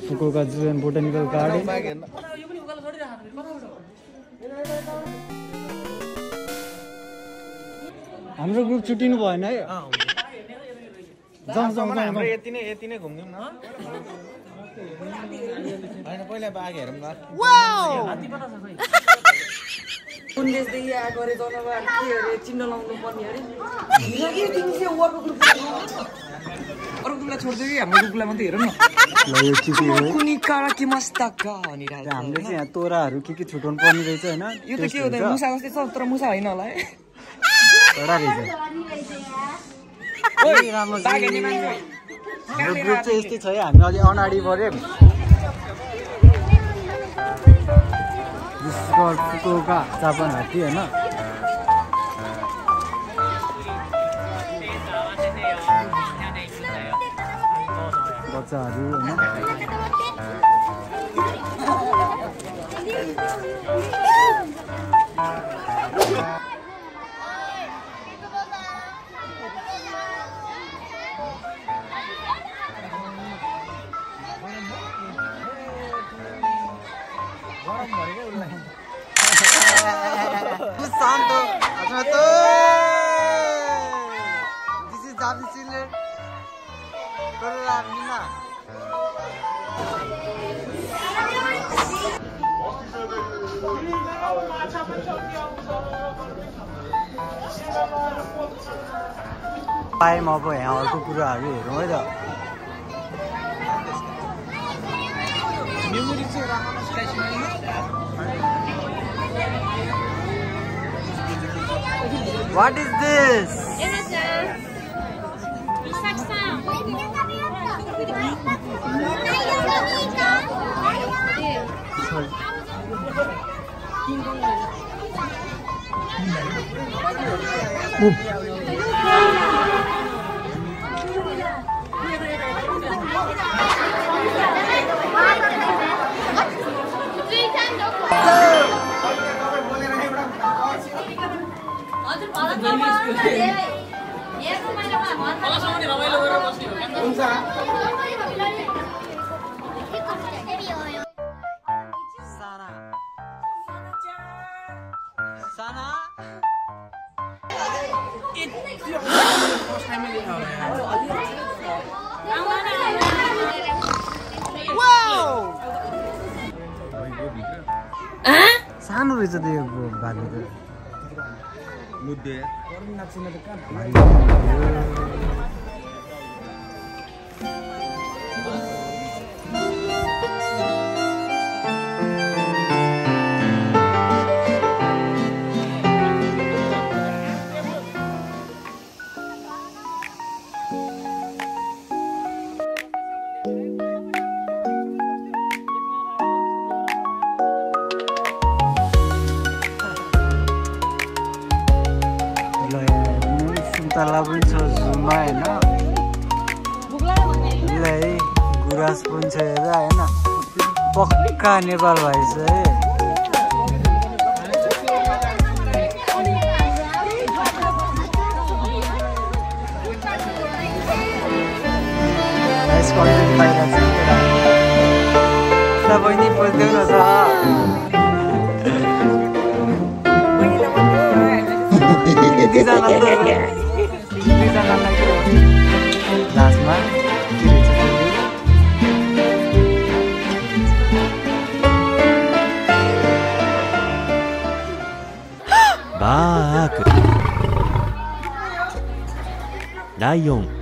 Fukuoka zoo and botanical garden हाम्रो group छुट्टिनु भएन है जाउँ यति नै घुम्यौँ न हैन पहिला बाघ हेरौँ न कुन देशदेखि आएको अरे जनावर के अरे चिन्ह लाउनु पर्ने अरे के तिमी चाहिँ अर्को ग्रुपलाई छोड्दियो कि हाम्रो ग्रुपलाई मात्रै हेरौँ न ल यो चिकी हो कुनी कारा के मस्तका भनिरहेको हामीले चाहिँ यहाँ तोराहरू के छुटाउनु पर्ने रहेछ हैन यो त के हो त मुसा जस्तै छ तर मुसा हैन होला है कडा रहेछ ओइ राम्रो बाघ हेर्ने मान्छे हाम्रो ग्रुप चाहिँ यस्तै छ है हामी अलि अगाडि बढ्यौँ फुकुओका जापान हात्ती हैन बच्चाहरू हैन Santo, Santo. This is Japanese children. Corona, Nina. पाएँ म अब यहाँ अर्को कुराहरू हेरौँ है त What is this? सानो रहेछ त यो भालु त मुद्दे तला पनि छ जुमा हैन ल है गुराँस पनि छ हेर हैन पक्का नेपाल भएछ है नाइस कन्टेन्ट पाइरहेको छ बहिनी बोल्दै रहेछ लास्टमा बाघ लायन